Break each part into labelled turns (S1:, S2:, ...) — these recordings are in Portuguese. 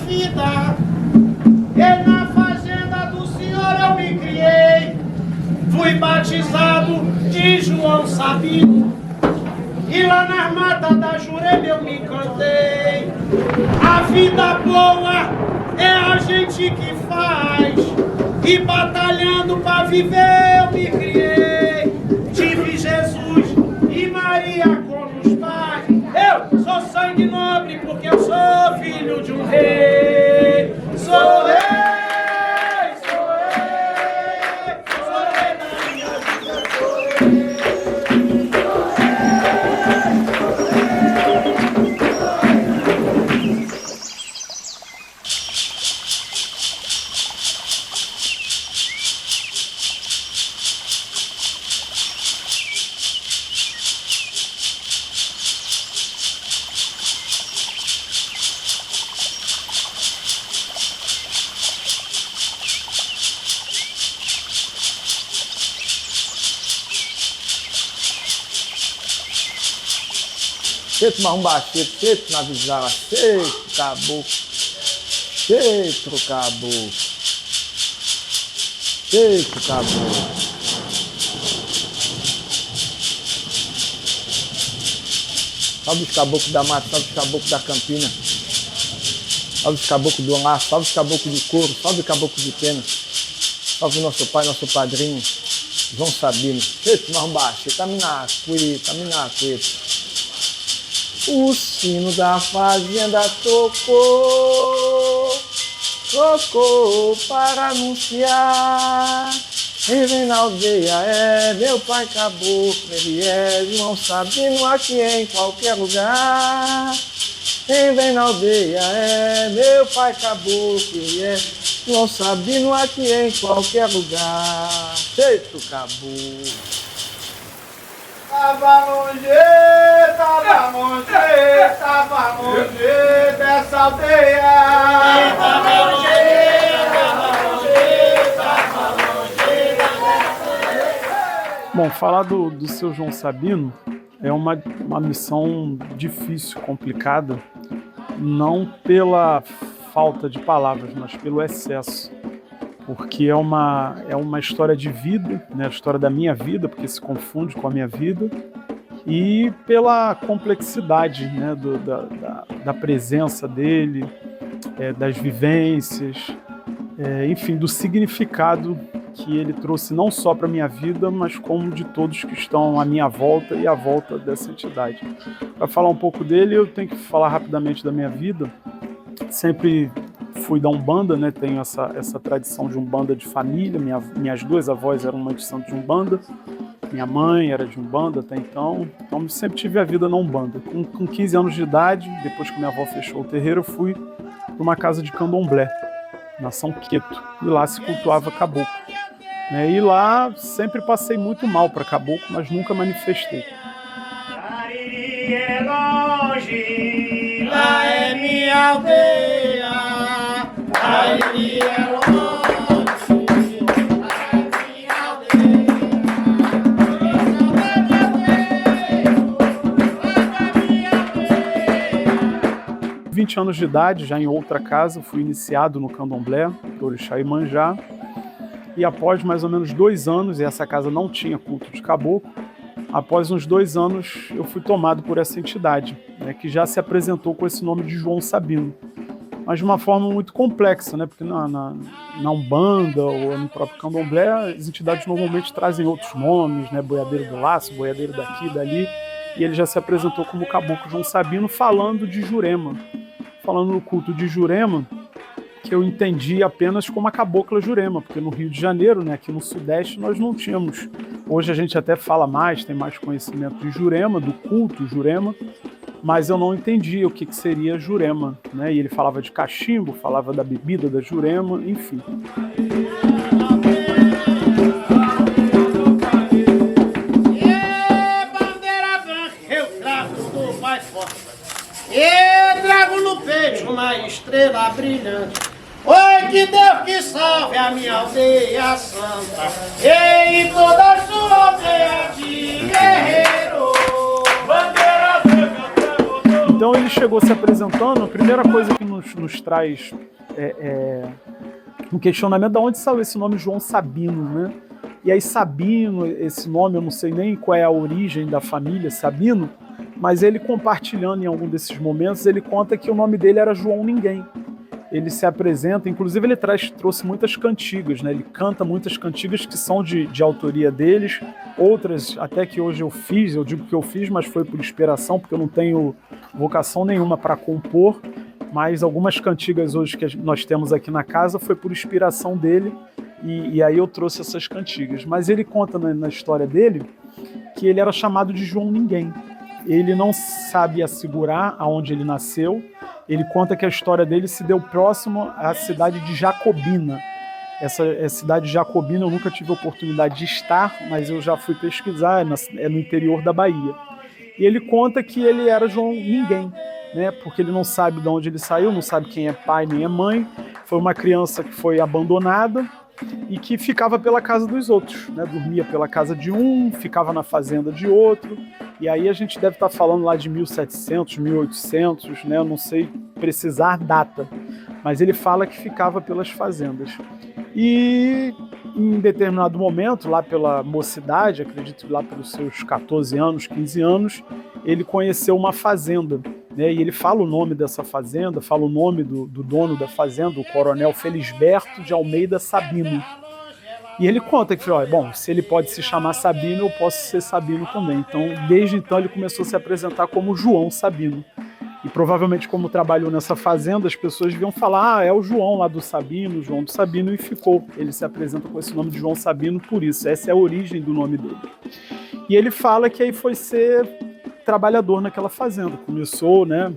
S1: vida. E na fazenda do Senhor eu me criei. Fui batizado de João Sabino. E lá na mata da Jurema eu me encantei. A vida boa é a gente que faz. E batalhando pra viver eu me criei. Tive Jesus e Maria como os pais. Eu sou sangue nobre porque eu sou filho de um rei. Sou rei, sou rei, sou rei da minha vida, sou rei.
S2: Cheito marumba, cheito na visão, cheito caboclo, cheito caboclo, cheito caboclo. Salve os caboclos da mata, salve os caboclos da campina, salve os caboclos do mar, salve os caboclos de couro, salve os caboclos de pena, salve o nosso pai, nosso padrinho, João Sabino, cheito marumba, cheito, taminacueta. O sino da fazenda tocou, tocou para anunciar. Quem vem na aldeia é meu pai caboclo, ele é João Sabino aqui em qualquer lugar. Quem vem na aldeia é meu pai caboclo, ele é João Sabino aqui em qualquer lugar. Cheito caboclo.
S1: Tava longe dessa aldeia. Tava longe dessa aldeia.
S3: Bom, falar do seu João Sabino é uma missão difícil, complicada, não pela falta de palavras, mas pelo excesso. Porque é uma história de vida, né? A história da minha vida, porque se confunde com a minha vida, e pela complexidade, né? Da presença dele, das vivências, enfim, do significado que ele trouxe não só para a minha vida, mas como de todos que estão à minha volta e à volta dessa entidade. Para falar um pouco dele, eu tenho que falar rapidamente da minha vida. Sempre fui da Umbanda, né? Tenho essa tradição de Umbanda de família. Minhas duas avós eram uma de santo de Umbanda. Minha mãe era de Umbanda até então sempre tive a vida na Umbanda. Com 15 anos de idade, depois que minha avó fechou o terreiro, eu fui para uma casa de candomblé, na São Queto, e lá se cultuava caboclo. E lá sempre passei muito mal para caboclo, mas nunca manifestei.
S1: Cariri é longe, lá é minha aldeia. Cariri é longe, lá é minha aldeia.
S3: 20 anos de idade, já em outra casa, fui iniciado no candomblé, por Orixá Iemanjá. E após mais ou menos 2 anos, e essa casa não tinha culto de caboclo, após uns 2 anos eu fui tomado por essa entidade, né, que já se apresentou com esse nome de João Sabino, mas de uma forma muito complexa, né, porque na Umbanda ou no próprio candomblé as entidades normalmente trazem outros nomes, né, boiadeiro do laço, boiadeiro daqui, dali, e ele já se apresentou como caboclo João Sabino, falando de Jurema, falando no culto de Jurema, que eu entendi apenas como a cabocla Jurema, porque no Rio de Janeiro, né, aqui no Sudeste, nós não tínhamos. Hoje a gente até fala mais, tem mais conhecimento de Jurema, do culto Jurema, mas eu não entendia o que seria Jurema, né? E ele falava de cachimbo, falava da bebida da Jurema, enfim.
S1: Bandeira branca, eu trago do mais forte. Eu trago no peito uma estrela brilhante. Oi, que Deus que salve a minha aldeia santa, e toda a sua aldeia de guerreiro. Bandeira branca,
S3: então ele chegou se apresentando, a primeira coisa que nos traz um questionamento de onde saiu esse nome João Sabino, né? E aí Sabino, esse nome, eu não sei nem qual é a origem da família Sabino, mas ele compartilhando em algum desses momentos, ele conta que o nome dele era João Ninguém. Ele se apresenta, inclusive ele trouxe muitas cantigas, né? Ele canta muitas cantigas que são de autoria deles, outras até que hoje eu digo que eu fiz, mas foi por inspiração, porque eu não tenho vocação nenhuma para compor, mas algumas cantigas hoje que nós temos aqui na casa foi por inspiração dele, e aí eu trouxe essas cantigas. Mas ele conta na história dele que ele era chamado de João Ninguém. Ele não sabe assegurar aonde ele nasceu. Ele conta que a história dele se deu próximo à cidade de Jacobina. Essa cidade de Jacobina eu nunca tive a oportunidade de estar, mas eu já fui pesquisar, é no interior da Bahia. E ele conta que ele era João Ninguém, né? Porque ele não sabe de onde ele saiu, não sabe quem é pai nem é mãe. Foi uma criança que foi abandonada e que ficava pela casa dos outros, né? Dormia pela casa de um, ficava na fazenda de outro. E aí a gente deve estar falando lá de 1700, 1800, né? Eu não sei precisar data, mas ele fala que ficava pelas fazendas. E em determinado momento, lá pela mocidade, acredito lá pelos seus 14 anos, 15 anos, ele conheceu uma fazenda, né? E ele fala o nome dessa fazenda, fala o nome do dono da fazenda, o coronel Felisberto de Almeida Sabino. E ele conta que, bom, se ele pode se chamar Sabino, eu posso ser Sabino também. Então, desde então, ele começou a se apresentar como João Sabino. E provavelmente, como trabalhou nessa fazenda, as pessoas deviam falar, é o João lá do Sabino, João do Sabino, e ficou. Ele se apresenta com esse nome de João Sabino por isso. Essa é a origem do nome dele. E ele fala que aí foi ser trabalhador naquela fazenda. Começou, né?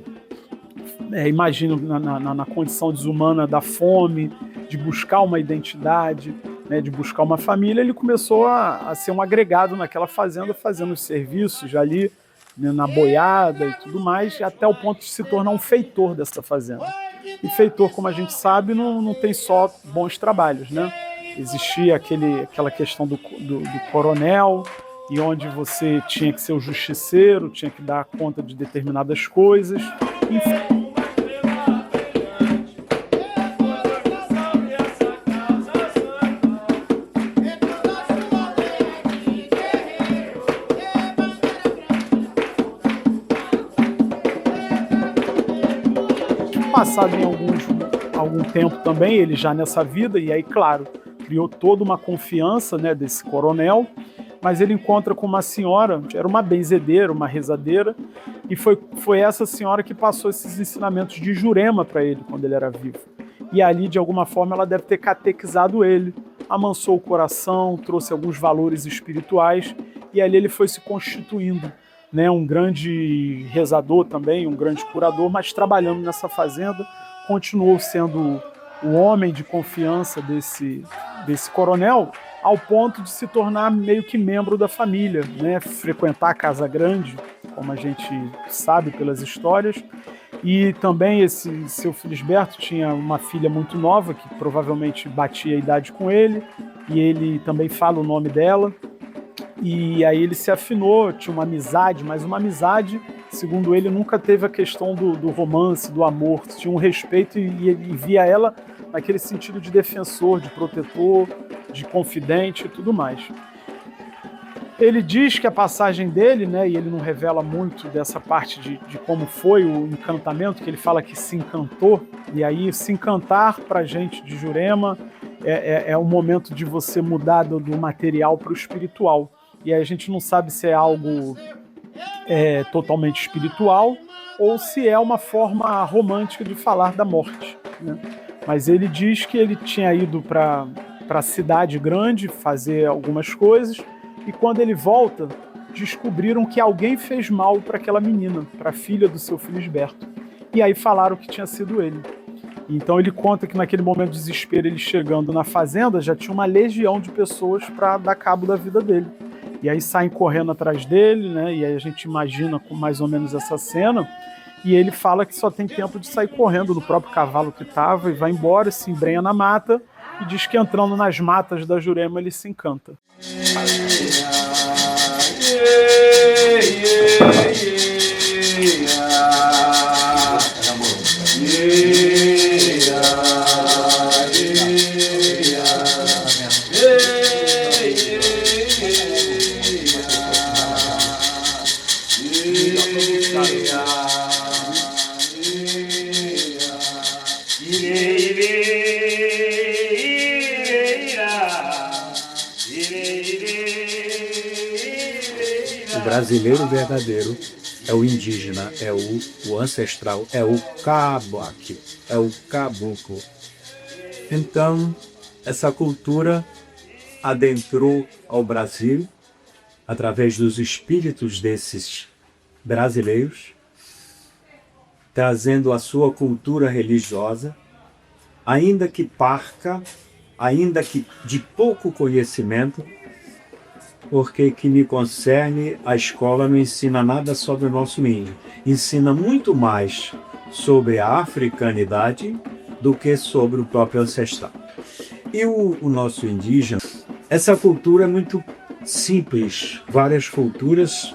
S3: Imagino, na condição desumana da fome, de buscar uma identidade, né, de buscar uma família, ele começou a ser um agregado naquela fazenda, fazendo os serviços ali, né, na boiada e tudo mais, até o ponto de se tornar um feitor dessa fazenda. E feitor, como a gente sabe, não tem só bons trabalhos, né? Existia aquela questão do coronel, e onde você tinha que ser o justiceiro, tinha que dar conta de determinadas coisas, enfim. Passado em algum tempo também, ele já nessa vida, e aí, claro, criou toda uma confiança, né, desse coronel, mas ele encontra com uma senhora, era uma benzedeira, uma rezadeira, e foi essa senhora que passou esses ensinamentos de Jurema para ele quando ele era vivo. E ali, de alguma forma, ela deve ter catequizado ele, amansou o coração, trouxe alguns valores espirituais, e ali ele foi se constituindo, né, um grande rezador também, um grande curador, mas trabalhando nessa fazenda, continuou sendo o homem de confiança desse coronel, ao ponto de se tornar meio que membro da família, né, frequentar a Casa Grande, como a gente sabe pelas histórias. E também esse seu Felisberto tinha uma filha muito nova, que provavelmente batia a idade com ele, e ele também fala o nome dela. E aí ele se afinou, tinha uma amizade, mas uma amizade, segundo ele, nunca teve a questão do romance, do amor, tinha um respeito e ele via ela naquele sentido de defensor, de protetor, de confidente e tudo mais. Ele diz que a passagem dele, né, e ele não revela muito dessa parte de como foi o encantamento, que ele fala que se encantou, e aí se encantar para a gente de Jurema é um momento de você mudar do material para o espiritual. E aí a gente não sabe se é algo totalmente espiritual ou se é uma forma romântica de falar da morte, né? Mas ele diz que ele tinha ido para a cidade grande fazer algumas coisas e quando ele volta, descobriram que alguém fez mal para aquela menina, para a filha do seu Felisberto. E aí falaram que tinha sido ele. Então ele conta que naquele momento de desespero, ele chegando na fazenda, já tinha uma legião de pessoas para dar cabo da vida dele. E aí saem correndo atrás dele, né? E aí a gente imagina com mais ou menos essa cena. E ele fala que só tem tempo de sair correndo no próprio cavalo que estava e vai embora, se embrenha na mata e diz que entrando nas matas da Jurema ele se encanta.
S1: Yeah, yeah, yeah, yeah.
S4: O brasileiro verdadeiro é o indígena, é o ancestral, é o caboclo, é o caboclo. Então, essa cultura adentrou ao Brasil através dos espíritos desses brasileiros, trazendo a sua cultura religiosa, ainda que parca, ainda que de pouco conhecimento, porque que me concerne, a escola não ensina nada sobre o nosso índio. Ensina muito mais sobre a africanidade do que sobre o próprio ancestral. E o nosso indígena, essa cultura é muito simples. Várias culturas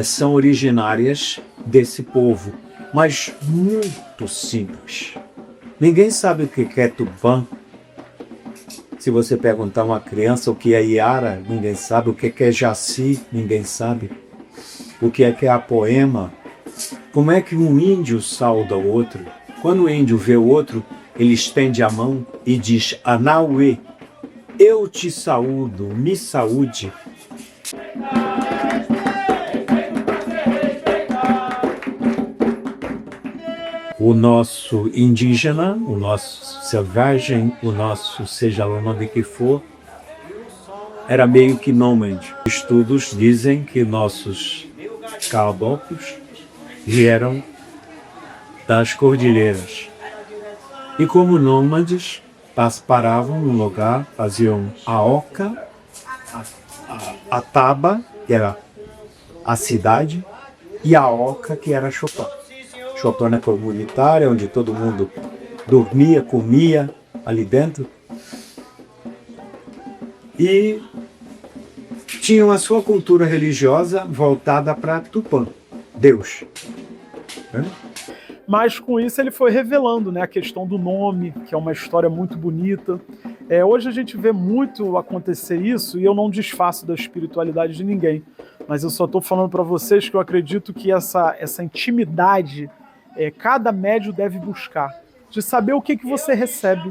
S4: são originárias desse povo, mas muito simples. Ninguém sabe o que é Tupã. Se você perguntar a uma criança o que é Iara, ninguém sabe. O que é Jaci, ninguém sabe. O que é Apoema. Como é que um índio sauda o outro? Quando o índio vê o outro, ele estende a mão e diz: Anauê, eu te saúdo, me saúde. O nosso indígena, o nosso selvagem, o nosso seja lá o nome que for, era meio que nômade. Estudos dizem que nossos caboclos vieram das cordilheiras. E como nômades, paravam no lugar, faziam a oca, a taba, que era a cidade, e a oca, que era Chopin. Chopin é comunitária, onde todo mundo dormia, comia ali dentro. E tinham a sua cultura religiosa voltada para Tupã, Deus.
S3: Mas com isso ele foi revelando, né, a questão do nome, que é uma história muito bonita. Hoje a gente vê muito acontecer isso, e eu não desfaço da espiritualidade de ninguém, mas eu só estou falando para vocês que eu acredito que essa intimidade cada médium deve buscar, de saber o que você recebe,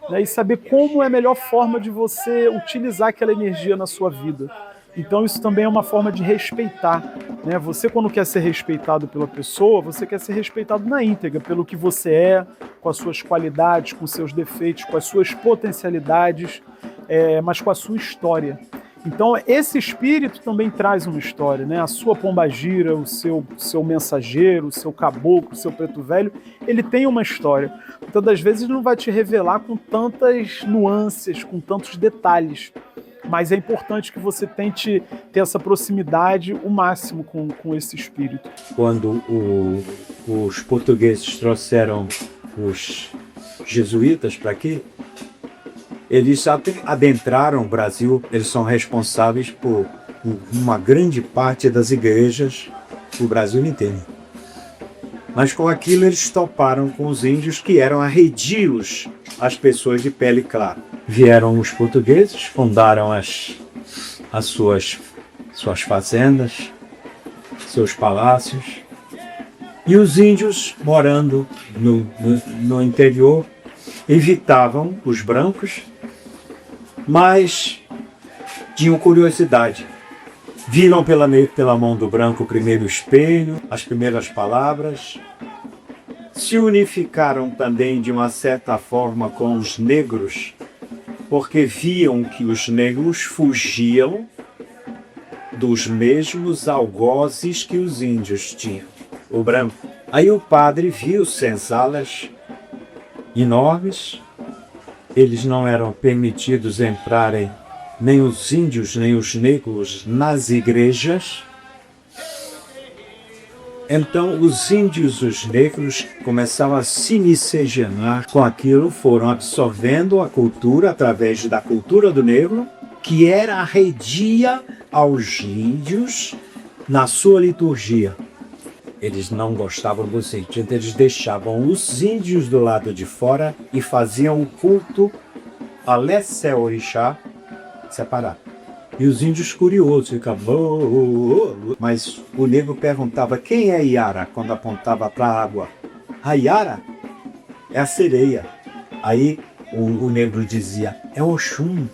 S3: né, e saber como é a melhor forma de você utilizar aquela energia na sua vida. Então isso também é uma forma de respeitar, né? Você, quando quer ser respeitado pela pessoa, você quer ser respeitado na íntegra, pelo que você é, com as suas qualidades, com os seus defeitos, com as suas potencialidades, mas com a sua história. Então esse espírito também traz uma história, né? A sua pombagira, o seu mensageiro, o seu caboclo, o seu preto velho, ele tem uma história. Muitas das vezes ele não vai te revelar com tantas nuances, com tantos detalhes, mas é importante que você tente ter essa proximidade o máximo com esse espírito.
S4: Quando os portugueses trouxeram os jesuítas para aqui, eles adentraram o Brasil, eles são responsáveis por uma grande parte das igrejas do Brasil inteiro. Mas com aquilo eles toparam com os índios, que eram arredios às pessoas de pele clara. Vieram os portugueses, fundaram as suas fazendas, seus palácios, e os índios, morando no interior, evitavam os brancos, mas tinham curiosidade. Viram pela mão do branco o primeiro espelho, as primeiras palavras. Se unificaram também de uma certa forma com os negros, porque viam que os negros fugiam dos mesmos algozes que os índios tinham, o branco. Aí o padre viu senzalas enormes, eles não eram permitidos entrarem, nem os índios, nem os negros, nas igrejas. Então os índios, os negros, começaram a se miscigenar com aquilo, foram absorvendo a cultura através da cultura do negro, que era arredia aos índios na sua liturgia. Eles não gostavam dos índios, então eles deixavam os índios do lado de fora e faziam o culto a Lessé Orixá separado. E os índios curiosos ficavam... Mas o negro perguntava: quem é Iara? Quando apontava para a água. A Iara é a sereia. Aí o negro dizia: é Oxum.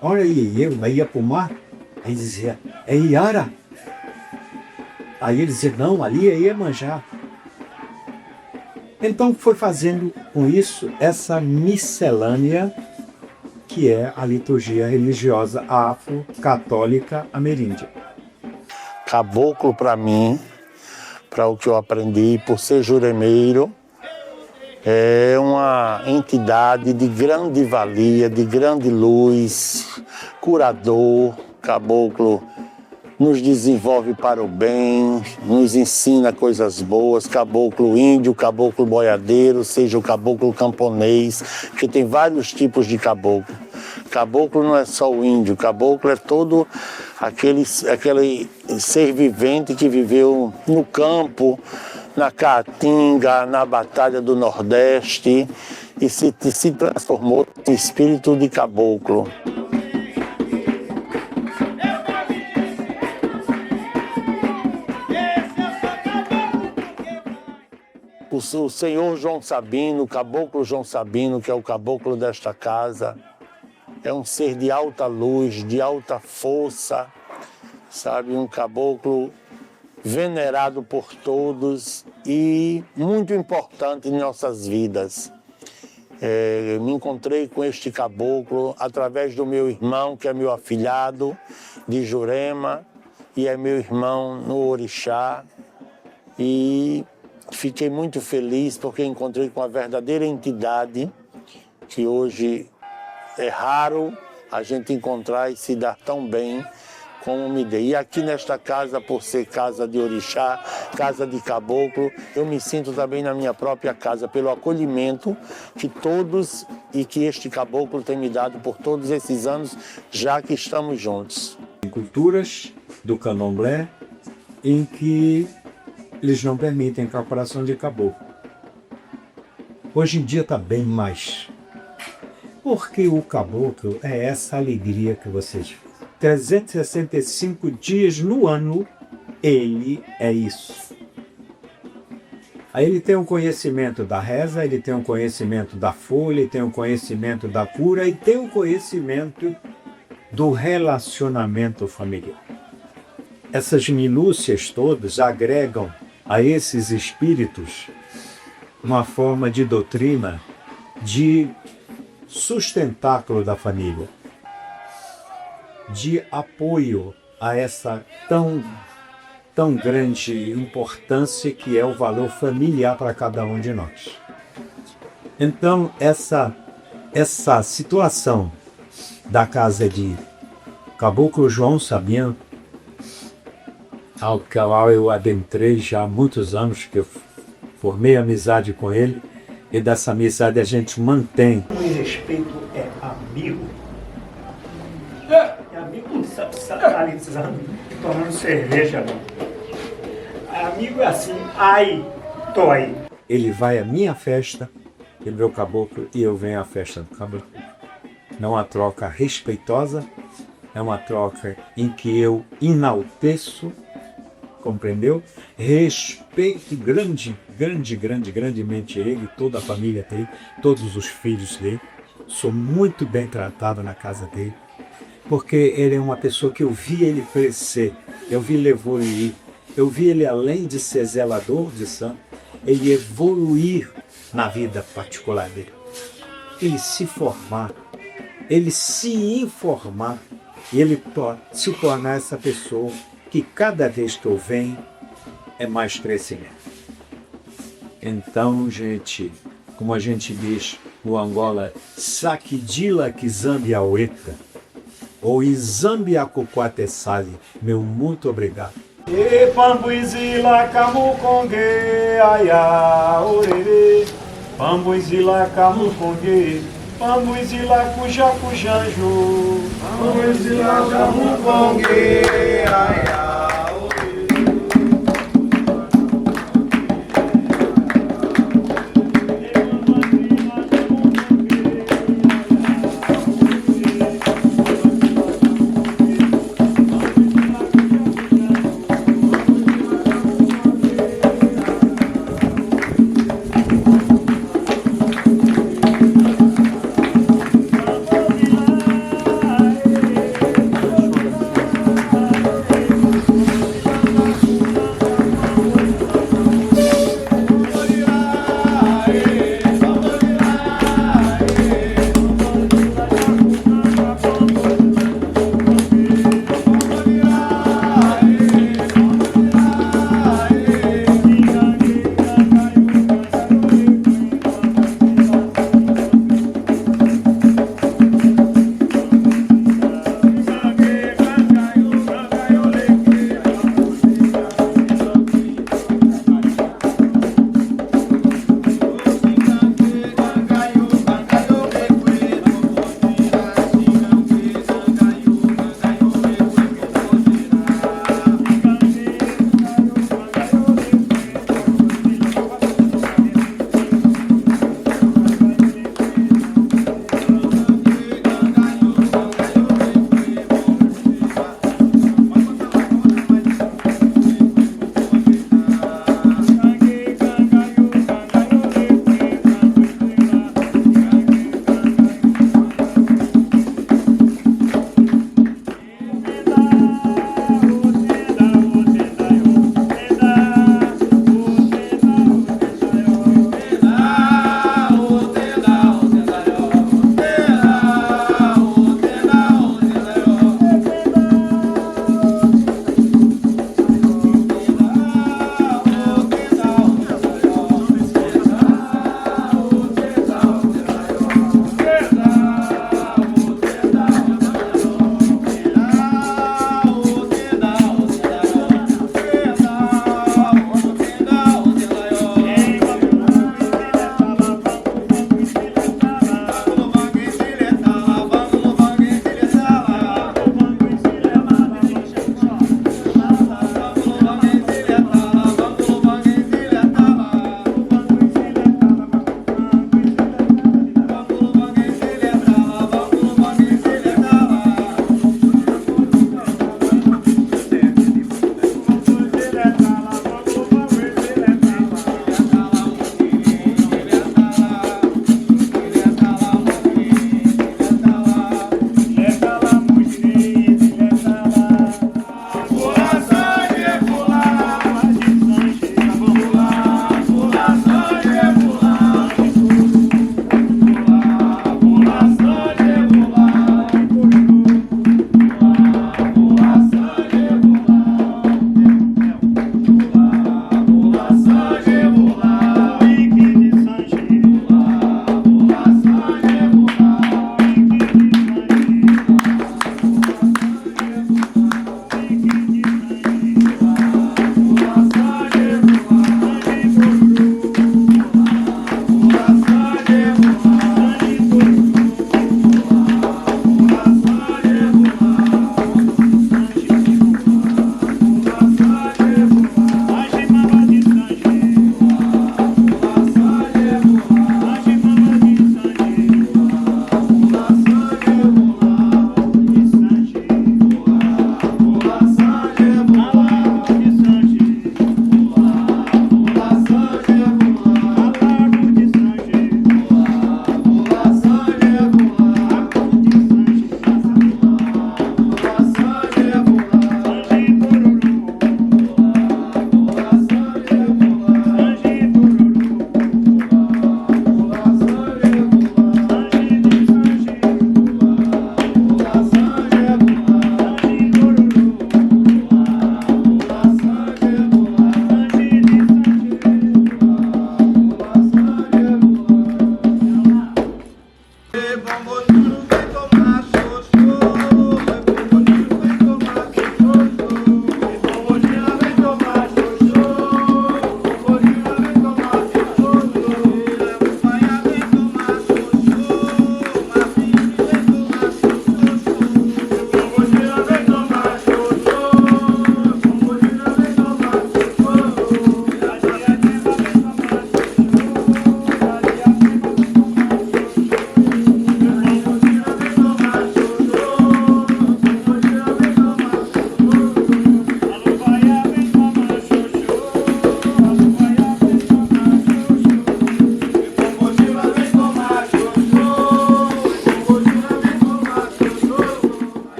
S4: Olha aí, eu ia para o mar. Aí dizia: é Iara. Aí ele dizia, não, ali é Iemanjá. Então foi fazendo com isso essa miscelânea que é a liturgia religiosa afro-católica ameríndia.
S5: Caboclo, para mim, para o que eu aprendi, por ser juremeiro, é uma entidade de grande valia, de grande luz, curador. Caboclo nos desenvolve para o bem, nos ensina coisas boas. Caboclo índio, caboclo boiadeiro, seja o caboclo camponês, que tem vários tipos de caboclo. Caboclo não é só o índio, caboclo é todo aquele ser vivente que viveu no campo, na Caatinga, na Batalha do Nordeste, e se transformou em espírito de caboclo. O senhor João Sabino, o caboclo João Sabino, que é o caboclo desta casa, é um ser de alta luz, de alta força, sabe? Um caboclo venerado por todos e muito importante em nossas vidas. Me encontrei com este caboclo através do meu irmão, que é meu afilhado de Jurema, e é meu irmão no Orixá. E fiquei muito feliz porque encontrei com a verdadeira entidade, que hoje é raro a gente encontrar e se dar tão bem como me dei. E aqui nesta casa, por ser casa de orixá, casa de caboclo, eu me sinto também na minha própria casa, pelo acolhimento que todos e que este caboclo tem me dado por todos esses anos, já que estamos juntos.
S4: Em culturas do candomblé, em que eles não permitem incorporação de caboclo. Hoje em dia está bem mais. Porque o caboclo é essa alegria que vocês veem. 365 dias no ano, ele é isso. Aí ele tem um conhecimento da reza, ele tem um conhecimento da folha, ele tem um conhecimento da cura e tem um conhecimento do relacionamento familiar. Essas minúcias todas agregam a esses espíritos uma forma de doutrina de sustentáculo da família, de apoio a essa tão grande importância que é o valor familiar para cada um de nós. Então, essa situação da casa de Caboclo João Sabino, ao qual eu adentrei já há muitos anos, que eu formei amizade com ele, e dessa amizade a gente mantém.
S6: O respeito é amigo. É amigo não sabe satalizando, tomando cerveja, não. Amigo é assim, ai, toi.
S4: Ele vai à minha festa, ele vê o caboclo, e eu venho à festa do caboclo. Não é uma troca respeitosa, é uma troca em que eu enalteço, compreendeu? Respeito grandemente ele, toda a família dele, todos os filhos dele. Sou muito bem tratado na casa dele, porque ele é uma pessoa que eu vi ele crescer, eu vi ele evoluir, eu vi ele, além de ser zelador de santo, ele evoluir na vida particular dele. Ele se formar, ele se informar, e ele se tornar essa pessoa que cada vez que eu venho é mais crescimento. Então, gente, como a gente diz no Angola, Sakidila Kizambi Aueta, ou Izambi Akukwatesali, meu muito obrigado.
S6: E Pambuizila Camucongue, aia, orere. Pambuizila Camucongue, Pambuizila Cujacujanju. Pambuizila Camucongue, aia.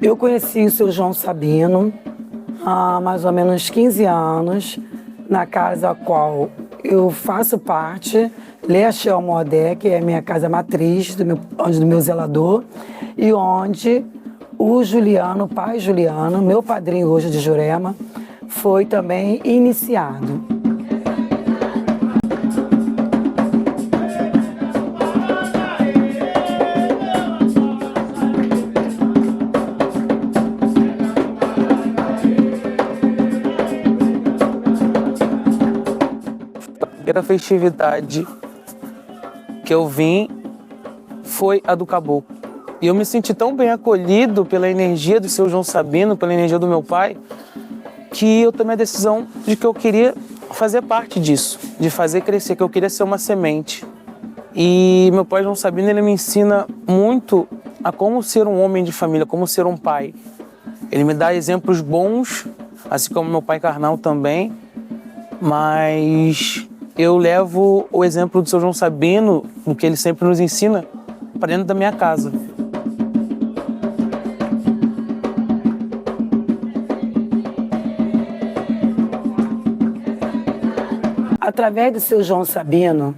S7: Eu conheci o seu João Sabino há mais ou menos 15 anos, na casa a qual eu faço parte, Lea Shell Modé, que é a minha casa matriz, do meu zelador, e onde o Juliano, o pai Juliano, meu padrinho hoje de Jurema, foi também iniciado.
S8: A primeira festividade que eu vim foi a do Caboclo. E eu me senti tão bem acolhido pela energia do seu João Sabino, pela energia do meu pai, que eu tomei a decisão de que eu queria fazer parte disso, de fazer crescer, que eu queria ser uma semente. E meu pai João Sabino, ele me ensina muito a como ser um homem de família, como ser um pai. Ele me dá exemplos bons, assim como meu pai carnal também, mas eu levo o exemplo do seu João Sabino, o que ele sempre nos ensina, para dentro da minha casa.
S7: Através do seu João Sabino,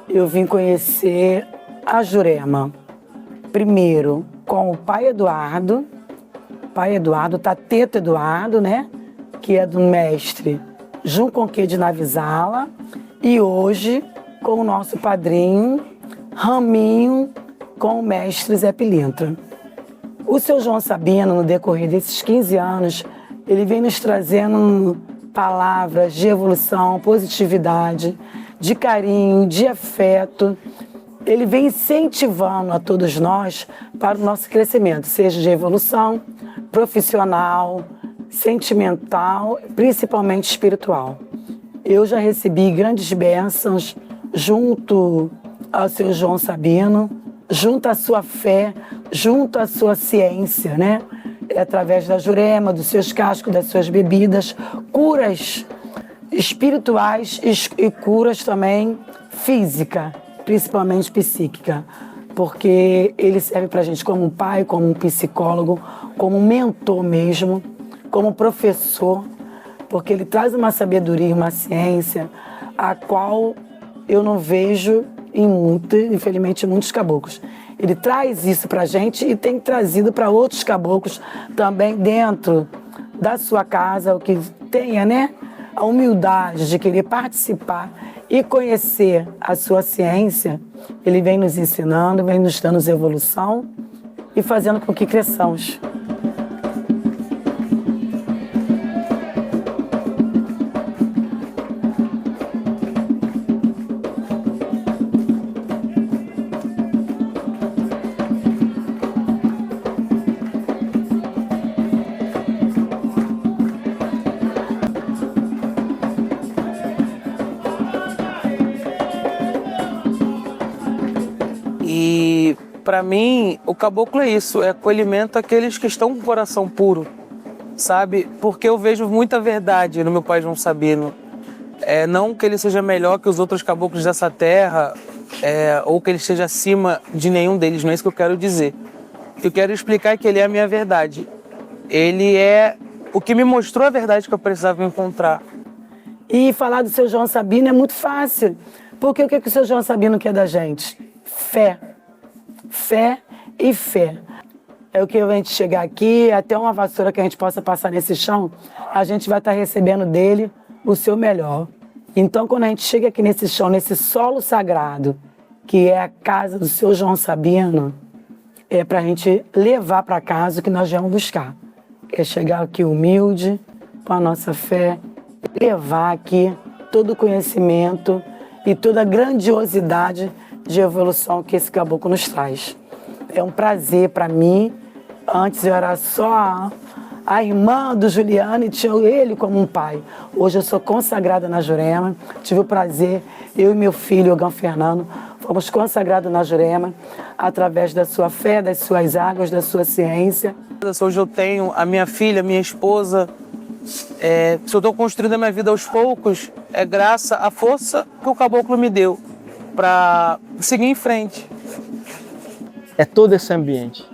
S7: eu vim conhecer a Jurema. Primeiro, com o pai Eduardo, Tateto Eduardo, né? Que é do mestre Junconque de Navisala. E hoje, com o nosso padrinho, Raminho, com o mestre Zé Pilintra. O seu João Sabino, no decorrer desses 15 anos, ele vem nos trazendo palavras de evolução, positividade, de carinho, de afeto. Ele vem incentivando a todos nós para o nosso crescimento, seja de evolução, profissional, sentimental, principalmente espiritual. Eu já recebi grandes bênçãos junto ao seu João Sabino, junto à sua fé, junto à sua ciência, né? Através da Jurema, dos seus cascos, das suas bebidas, curas espirituais e curas também física, principalmente psíquica, porque ele serve para a gente como um pai, como um psicólogo, como um mentor mesmo, como professor, porque ele traz uma sabedoria, uma ciência, a qual eu não vejo infelizmente, muitos caboclos. Ele traz isso para a gente e tem trazido para outros caboclos também dentro da sua casa, o que tenha, né, a humildade de querer participar e conhecer a sua ciência. Ele vem nos ensinando, vem nos dando evolução e fazendo com que cresçamos.
S8: E para mim, o caboclo é isso, é acolhimento àqueles que estão com o coração puro, sabe? Porque eu vejo muita verdade no meu pai João Sabino. Não que ele seja melhor que os outros caboclos dessa terra, ou que ele esteja acima de nenhum deles, não é isso que eu quero dizer. O que eu quero explicar é que ele é a minha verdade. Ele é o que me mostrou a verdade que eu precisava encontrar.
S7: E falar do seu João Sabino é muito fácil, porque o que o seu João Sabino quer da gente? Fé. Fé e fé. É o que a gente chegar aqui, até uma vassoura que a gente possa passar nesse chão, a gente vai estar recebendo dele o seu melhor. Então, quando a gente chega aqui nesse chão, nesse solo sagrado, que é a casa do seu João Sabino, é para a gente levar para casa o que nós vamos buscar. É chegar aqui humilde, com a nossa fé, levar aqui todo o conhecimento e toda a grandiosidade de evolução que esse caboclo nos traz. É um prazer para mim. Antes eu era só a irmã do Juliano e tinha ele como um pai. Hoje eu sou consagrada na Jurema. Tive o prazer, eu e meu filho, Ogão Fernando, fomos consagrados na Jurema através da sua fé, das suas águas, da sua ciência.
S8: Hoje eu tenho a minha filha, minha esposa. Se eu estou construindo a minha vida aos poucos, é graças à força que o caboclo me deu para seguir em frente.
S2: É todo esse ambiente.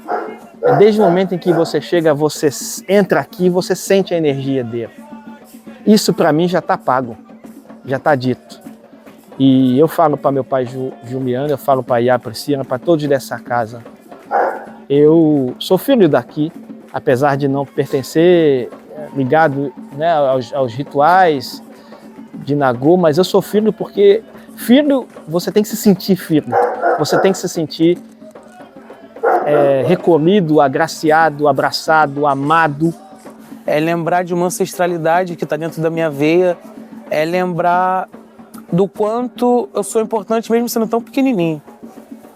S2: Desde o momento em que você chega, você entra aqui, você sente a energia dele. Isso para mim já está pago, já está dito. E eu falo para meu pai Juliano, eu falo para Iá, Priscila, para todos dessa casa. Eu sou filho daqui, apesar de não pertencer ligado, né, aos rituais de Nagô, mas eu sou filho porque filho, você tem que se sentir filho, você tem que se sentir recolhido, agraciado, abraçado, amado.
S8: É lembrar de uma ancestralidade que está dentro da minha veia, é lembrar do quanto eu sou importante mesmo sendo tão pequenininho.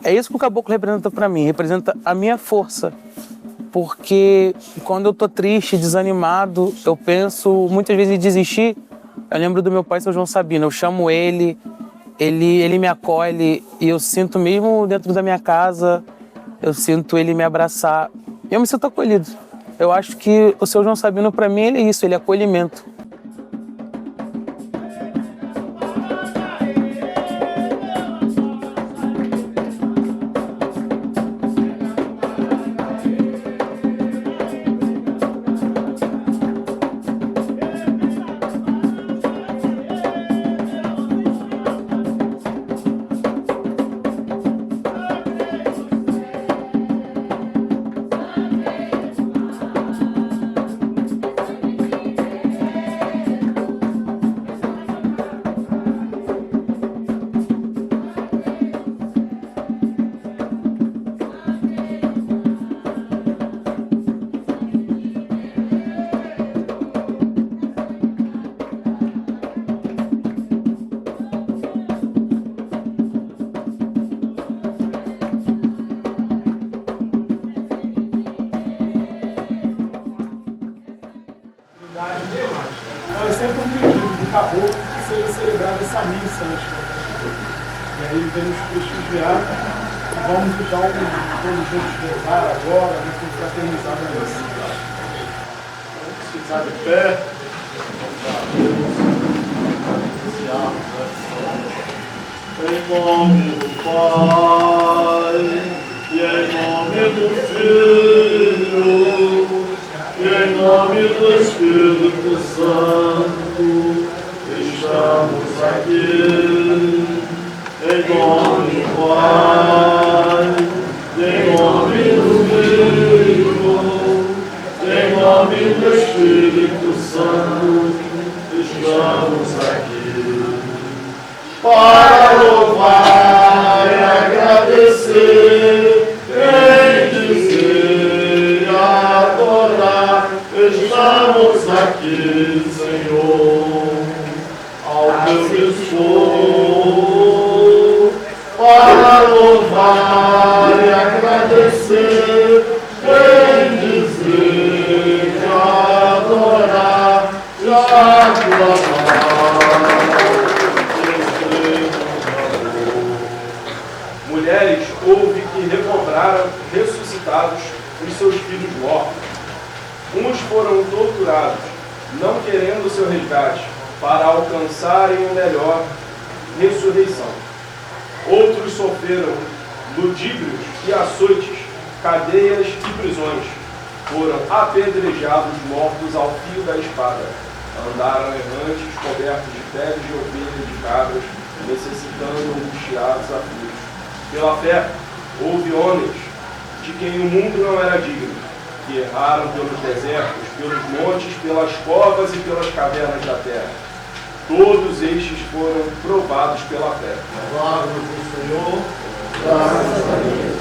S8: É isso que o caboclo representa para mim, representa a minha força. Porque quando eu tô triste, desanimado, eu penso muitas vezes em desistir. Eu lembro do meu pai, seu João Sabino, eu chamo ele me acolhe e eu sinto mesmo dentro da minha casa, eu sinto ele me abraçar. E eu me sinto acolhido. Eu acho que o seu João Sabino, para mim, ele é isso, ele é acolhimento.
S3: Então é sempre um pedido do caboclo que seja celebrada essa missa antes da festa. E aí ele vem nos prestigiar e vamos então todos juntos rezar agora, confraternizar na missa. Vamos ficar de pé. Em nome do Pai, e em nome do Filho, e em nome do Espírito Santo, estamos aqui. Em nome do Pai, em nome do Filho, em nome do Espírito Santo, estamos aqui. Para louvar e agradecer, bendizer e adorar, estamos aqui, Senhor, ao teu dispor. Para louvar e agradecer, bendizer e adorar, e aclamar.
S9: Mulheres houve que recobraram, ressuscitados, os seus filhos mortos. Uns foram torturados, não querendo o seu resgate, para alcançarem o melhor, ressurreição. Outros sofreram ludíbrios e açoites, cadeias e prisões. Foram apedrejados, mortos ao fio da espada. Andaram errantes, cobertos de peles de ovelhas e de cabras, necessitando angustiados aflitos. Pela fé, houve homens de quem o mundo não era digno, que erraram pelos desertos, pelos montes, pelas covas e pelas cavernas da terra. Todos estes foram provados pela fé. Glória ao Senhor, graças a Deus.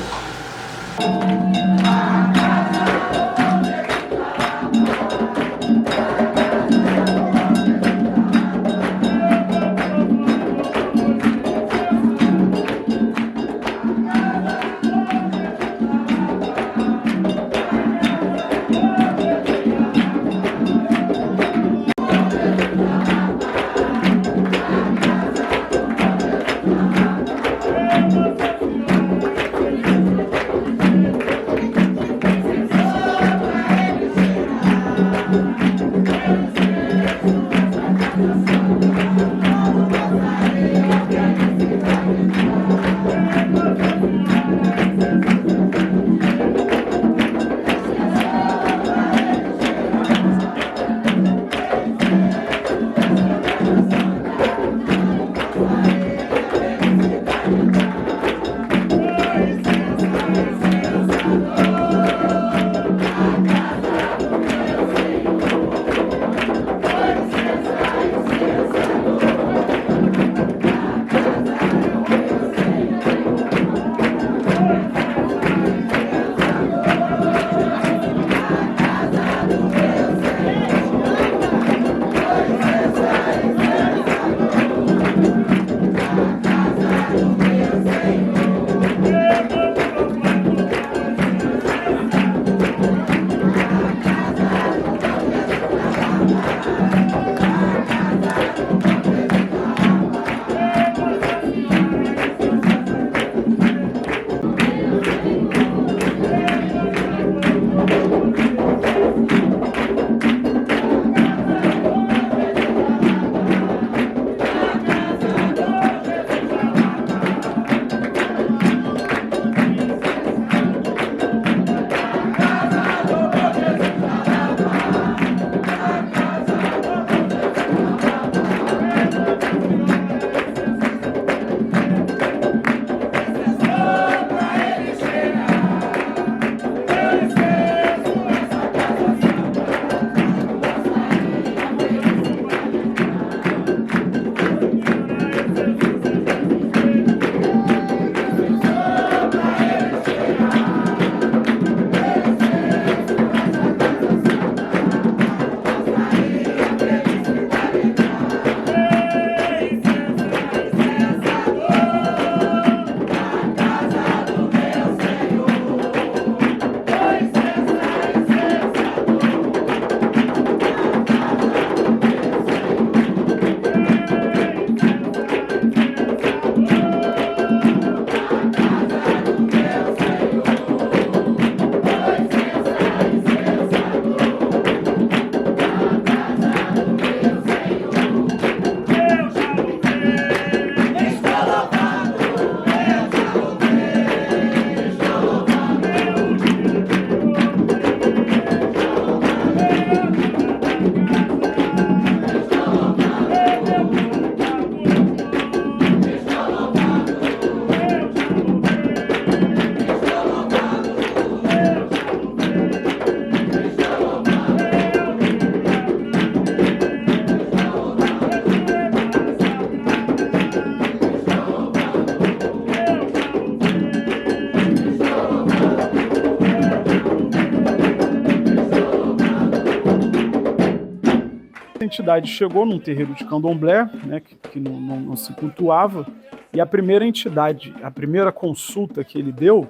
S3: entidade chegou num terreiro de candomblé, né, que não se cultuava, e a primeira entidade, a primeira consulta que ele deu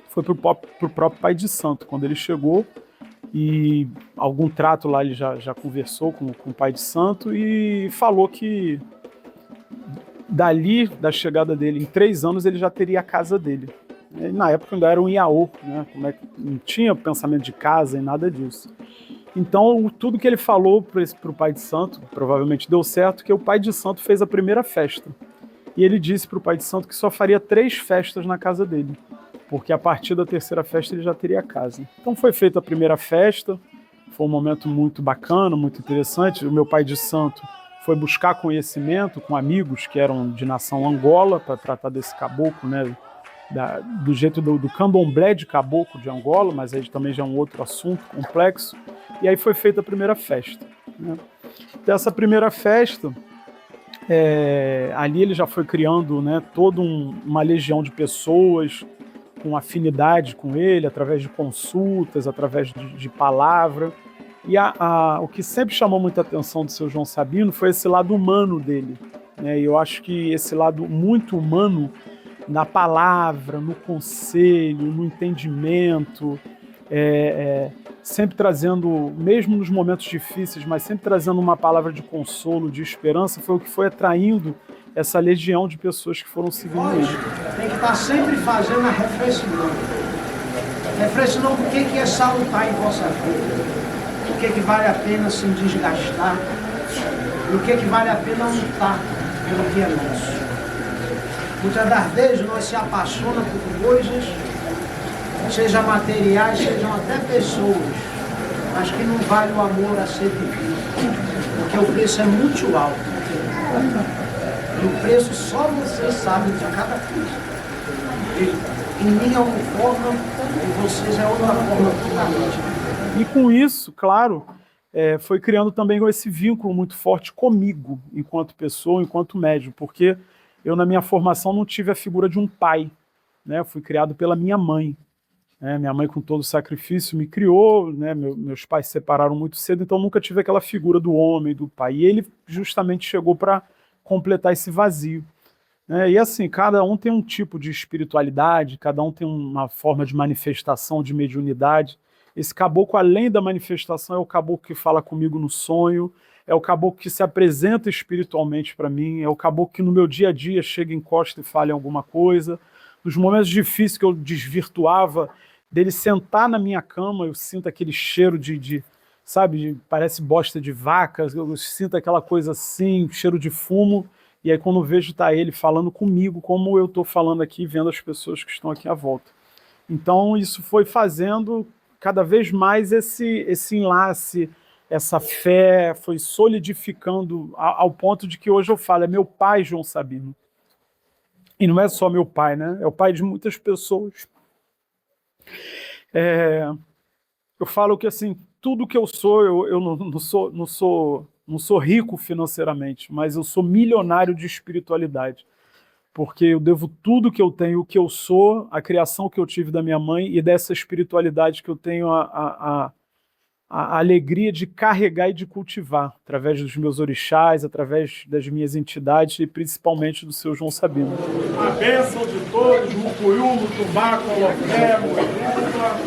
S3: foi pro próprio pai de santo. Quando ele chegou, e algum trato lá ele já conversou com o pai de santo e falou que dali, da chegada dele, em 3 anos ele já teria a casa dele. E, na época ainda era um iaô, né? Não tinha pensamento de casa e nada disso. Então tudo que ele falou para o pai de santo, provavelmente deu certo, que o pai de santo fez a primeira festa. E ele disse para o pai de santo que só faria 3 festas na casa dele, porque a partir da 3ª festa ele já teria casa. Então foi feita a primeira festa, foi um momento muito bacana, muito interessante. O meu pai de santo foi buscar conhecimento com amigos que eram de nação Angola para tratar desse caboclo, né, do jeito do candomblé de caboclo de Angola, mas aí também já é um outro assunto complexo. E aí foi feita a primeira festa, né. Dessa primeira festa, ali ele já foi criando, né, toda uma legião de pessoas com afinidade com ele, através de consultas, através de palavra. E o que sempre chamou muita atenção do seu João Sabino foi esse lado humano dele, né? E eu acho que esse lado muito humano, na palavra, no conselho, no entendimento, sempre trazendo, mesmo nos momentos difíceis, mas sempre trazendo uma palavra de consolo, de esperança, foi o que foi atraindo essa legião de pessoas que foram seguindo ele.
S1: Tem que estar sempre fazendo a reflexão. Reflexão do que é salutar em vossa vida. O que vale a pena se desgastar. E o que vale a pena lutar pelo que é nosso. Muitas das vezes nós se apaixonamos por coisas, sejam materiais, sejam até pessoas, mas que não vale o amor a ser vivido, porque o preço é muito alto. E o preço só você sabe de cada coisa. Em mim é uma forma, em vocês é outra forma totalmente.
S3: E com isso, claro, foi criando também esse vínculo muito forte comigo, enquanto pessoa, enquanto médium, porque eu, na minha formação, não tive a figura de um pai, né? Eu fui criado pela minha mãe. Minha mãe, com todo o sacrifício, me criou, né? Meus pais se separaram muito cedo, então nunca tive aquela figura do homem, do pai. E ele justamente chegou para completar esse vazio. E assim, cada um tem um tipo de espiritualidade, cada um tem uma forma de manifestação, de mediunidade. Esse caboclo, além da manifestação, é o caboclo que fala comigo no sonho, é o caboclo que se apresenta espiritualmente para mim, é o caboclo que no meu dia a dia chega, encosta e fala em alguma coisa. Nos momentos difíceis que eu desvirtuava, dele sentar na minha cama, eu sinto aquele cheiro sabe, parece bosta de vaca, eu sinto aquela coisa assim, cheiro de fumo, e aí quando eu vejo tá ele falando comigo, como eu estou falando aqui, vendo as pessoas que estão aqui à volta. Então isso foi fazendo cada vez mais esse enlace, essa fé, foi solidificando ao ponto de que hoje eu falo, é meu pai João Sabino. E não é só meu pai, né? É o pai de muitas pessoas. Eu falo que assim, tudo que eu sou, eu não sou rico financeiramente, mas eu sou milionário de espiritualidade. Porque eu devo tudo que eu tenho, o que eu sou, a criação que eu tive da minha mãe e dessa espiritualidade que eu tenho a alegria de carregar e de cultivar, através dos meus orixás, através das minhas entidades e principalmente do seu João Sabino.
S1: A bênção de todos, Mucuyu, Mutumbá, Colofé, Moiúva,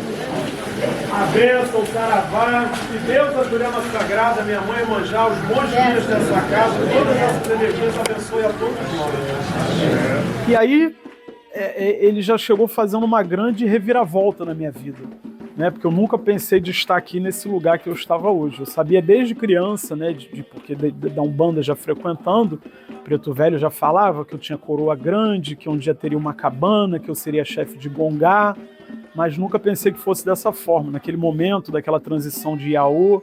S1: a bênção, o Saravá, e Deus, a Jurema Sagrada, minha mãe Manjá, os bons dias dessa casa, todas essas energias abençoe a todos nós.
S3: E aí, ele já chegou fazendo uma grande reviravolta na minha vida. Porque eu nunca pensei de estar aqui nesse lugar que eu estava hoje. Eu sabia desde criança, né, porque da Umbanda já frequentando, Preto Velho já falava que eu tinha coroa grande, que um dia teria uma cabana, que eu seria chefe de Gongá, mas nunca pensei que fosse dessa forma, naquele momento, daquela transição de Iaô,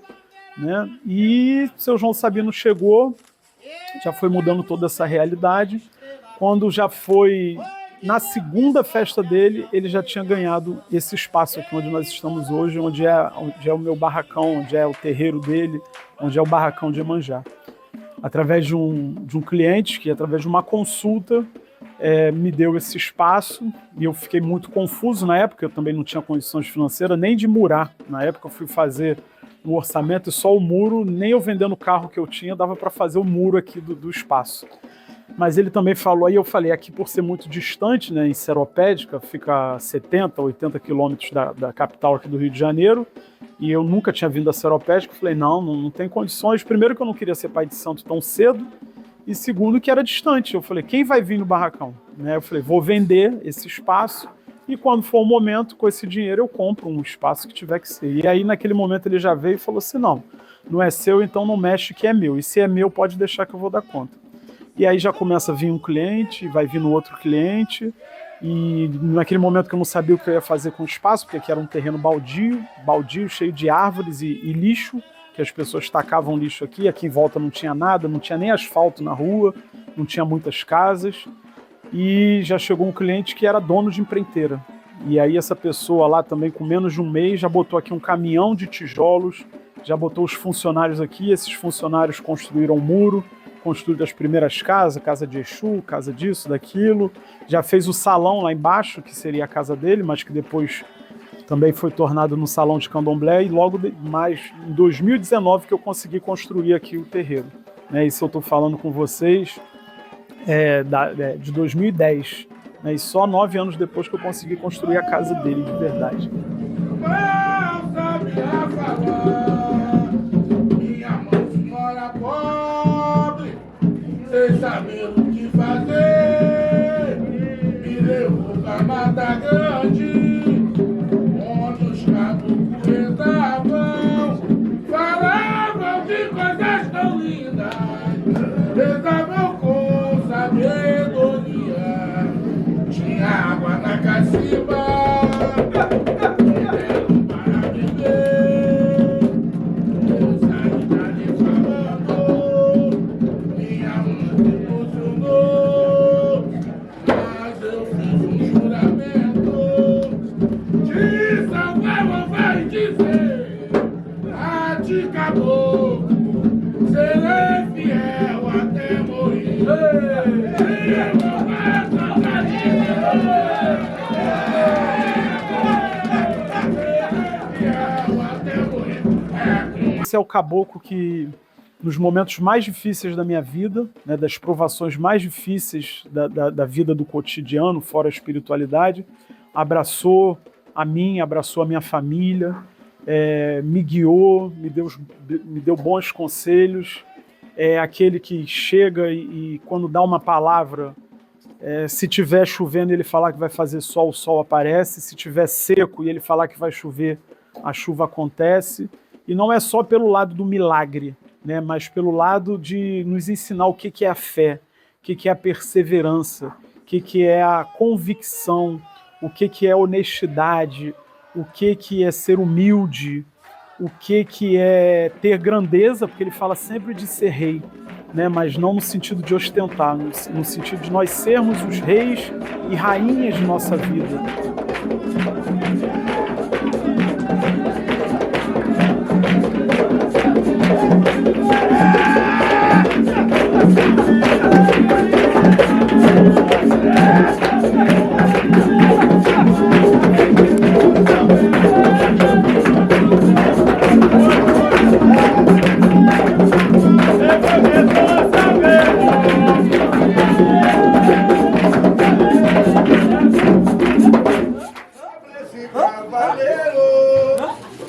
S3: né? E seu João Sabino chegou, já foi mudando toda essa realidade. Quando já foi na segunda festa dele, ele já tinha ganhado esse espaço aqui onde nós estamos hoje, onde é o meu barracão, onde é o terreiro dele, onde é o barracão de Iemanjá. Através de um cliente que, através de uma consulta, me deu esse espaço, e eu fiquei muito confuso na época, eu também não tinha condições financeiras nem de murar. Na época eu fui fazer no orçamento e só o muro, nem eu vendendo o carro que eu tinha, dava para fazer o muro aqui do espaço. Mas ele também falou, aí eu falei, aqui por ser muito distante, né, em Seropédica, fica a 70, 80 quilômetros da capital aqui do Rio de Janeiro, e eu nunca tinha vindo a Seropédica, falei, não tem condições. Primeiro que eu não queria ser pai de santo tão cedo, e segundo que era distante. Eu falei, quem vai vir no barracão? Né? Eu falei, vou vender esse espaço, e quando for o momento, com esse dinheiro eu compro um espaço que tiver que ser. E aí naquele momento ele já veio e falou assim, não é seu, então não mexe que é meu, e se é meu pode deixar que eu vou dar conta. E aí já começa a vir um cliente, vai vir no outro cliente, e naquele momento que eu não sabia o que eu ia fazer com o espaço, porque aqui era um terreno baldio cheio de árvores e lixo, que as pessoas tacavam lixo aqui em volta não tinha nada, não tinha nem asfalto na rua, não tinha muitas casas, e já chegou um cliente que era dono de empreiteira. E aí essa pessoa lá também, com menos de um mês, já botou aqui um caminhão de tijolos, já botou os funcionários aqui, esses funcionários construíram um muro, construíram as primeiras casas, casa de Exu, casa disso, daquilo, já fez o salão lá embaixo, que seria a casa dele, mas que depois também foi tornado no salão de candomblé, e logo mais em 2019 que eu consegui construir aqui o terreiro. Né, isso eu estou falando com vocês de 2010, né, e só 9 anos depois que eu consegui construir a casa dele de verdade.
S10: Sem saber o que fazer, me levou pra Mata Grande, onde os caboclos rezavam, falavam de coisas tão lindas, rezavam com sabedoria, tinha água na cacimba.
S3: Esse é o caboclo que, nos momentos mais difíceis da minha vida, né, das provações mais difíceis da vida do cotidiano, fora a espiritualidade, abraçou a mim, abraçou a minha família, me guiou, me deu bons conselhos. É aquele que chega e quando dá uma palavra, se tiver chovendo e ele falar que vai fazer sol, o sol aparece. Se tiver seco e ele falar que vai chover, a chuva acontece. E não é só pelo lado do milagre, né, mas pelo lado de nos ensinar o que é a fé, o que é a perseverança, o que é a convicção, o que é honestidade, o que é ser humilde, o que é ter grandeza, porque ele fala sempre de ser rei, né, mas não no sentido de ostentar, no sentido de nós sermos os reis e rainhas de nossa vida.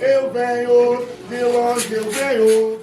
S10: Eu venho, de longe eu venho.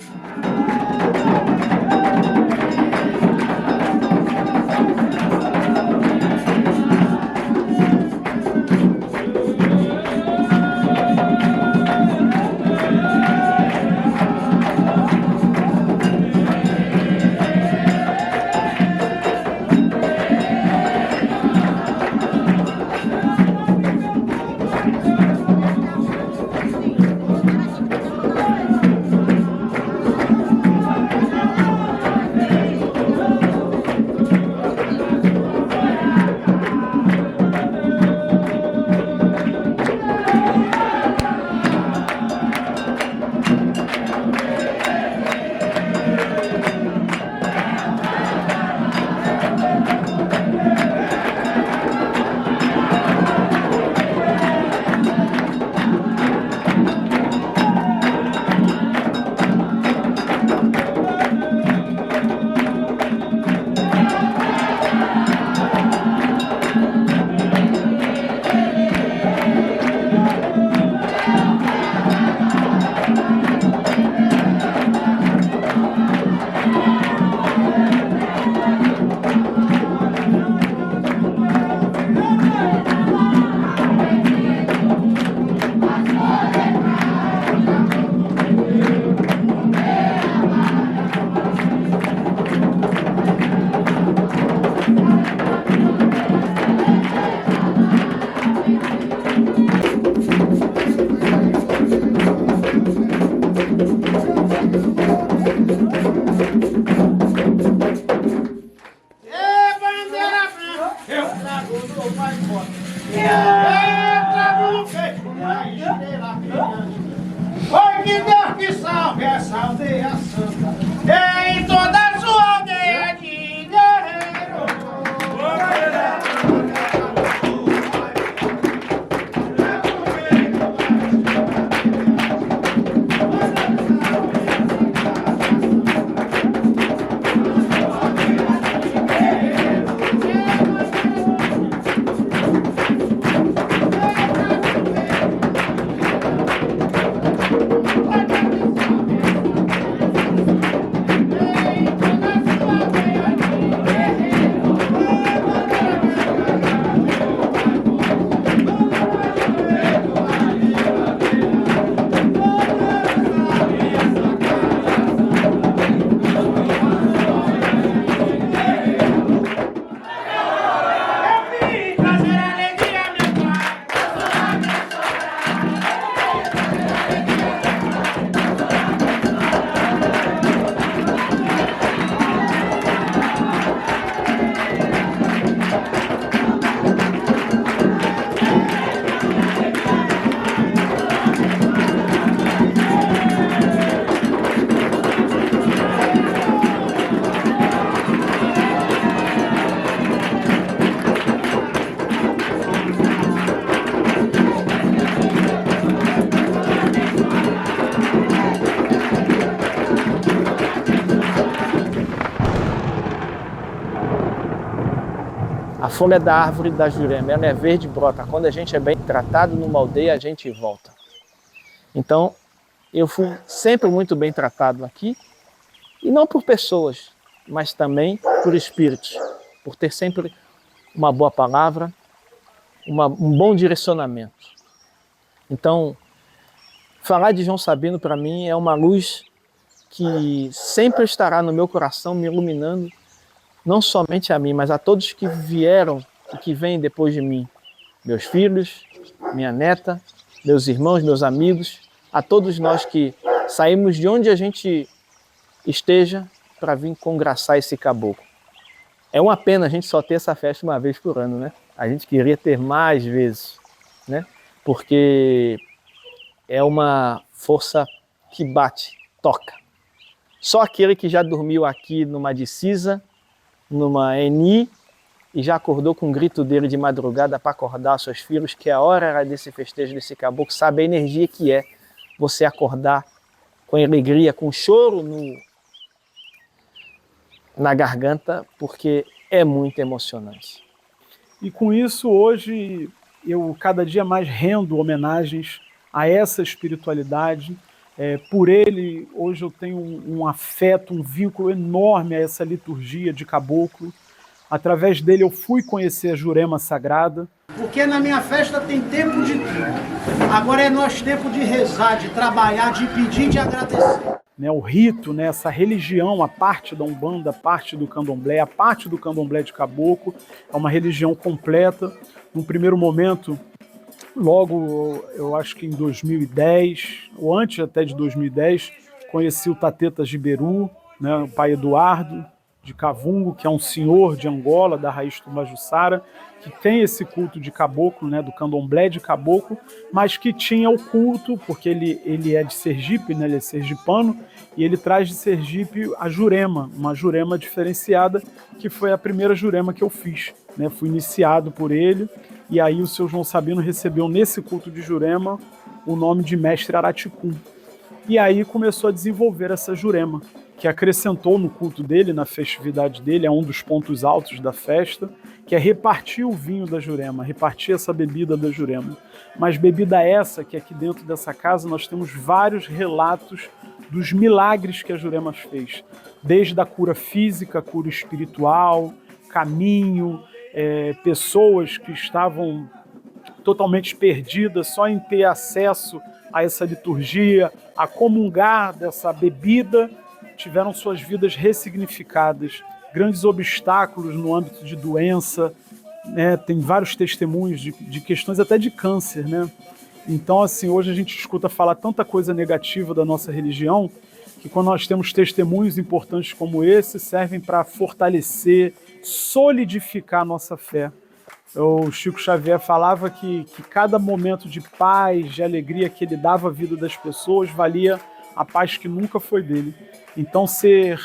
S1: Foi que Deus que salve essa aldeia santa, em toda a sua aldeia de guerreiro.
S2: A folha da árvore da Jurema, ela é verde e brota. Quando a gente é bem tratado numa aldeia, a gente volta. Então, eu fui sempre muito bem tratado aqui, e não por pessoas, mas também por espíritos, por ter sempre uma boa palavra, um bom direcionamento. Então, falar de João Sabino para mim é uma luz que sempre estará no meu coração me iluminando, não somente a mim, mas a todos que vieram e que vêm depois de mim. Meus filhos, minha neta, meus irmãos, meus amigos, a todos nós que saímos de onde a gente esteja para vir congraçar esse caboclo. É uma pena a gente só ter essa festa uma vez por ano, né? A gente queria ter mais vezes, né? Porque é uma força que bate, toca. Só aquele que já dormiu aqui numa Dicisa, numa Eni, e já acordou com o grito dele de madrugada para acordar seus filhos, que a hora era desse festejo, desse caboclo, sabe a energia que é você acordar com alegria, com choro na garganta, porque é muito emocionante.
S3: E com isso, hoje, eu cada dia mais rendo homenagens a essa espiritualidade. Por ele, hoje eu tenho um afeto, um vínculo enorme a essa liturgia de caboclo. Através dele eu fui conhecer a Jurema Sagrada.
S1: Porque na minha festa tem tempo de tudo. Agora é nosso tempo de rezar, de trabalhar, de pedir, de agradecer.
S3: O rito, essa religião, a parte da Umbanda, a parte do Candomblé, a parte do Candomblé de Caboclo, é uma religião completa. Num primeiro momento, logo, eu acho que em 2010, ou antes até de 2010, conheci o Tateta Giberu, o pai Eduardo de Cavungo, que é um senhor de Angola, da raiz Tumbajuçara, que tem esse culto de caboclo, do candomblé de caboclo, mas que tinha o culto, porque ele é de Sergipe, ele é sergipano, e ele traz de Sergipe a Jurema, uma Jurema diferenciada, que foi a primeira Jurema que eu fiz. Fui iniciado por ele, e aí o seu João Sabino recebeu nesse culto de Jurema o nome de Mestre Araticum. E aí começou a desenvolver essa Jurema, que acrescentou no culto dele, na festividade dele, é um dos pontos altos da festa, que é repartir o vinho da Jurema, repartir essa bebida da Jurema. Mas bebida essa, que aqui dentro dessa casa nós temos vários relatos dos milagres que a Jurema fez, desde a cura física, cura espiritual, caminho, pessoas que estavam totalmente perdidas só em ter acesso a essa liturgia, a comungar dessa bebida, tiveram suas vidas ressignificadas, grandes obstáculos no âmbito de doença, tem vários testemunhos de questões até de câncer, Então, assim, hoje a gente escuta falar tanta coisa negativa da nossa religião, que quando nós temos testemunhos importantes como esse, servem para fortalecer, solidificar a nossa fé. O Chico Xavier falava que cada momento de paz, de alegria que ele dava à vida das pessoas valia a paz que nunca foi dele. Então ser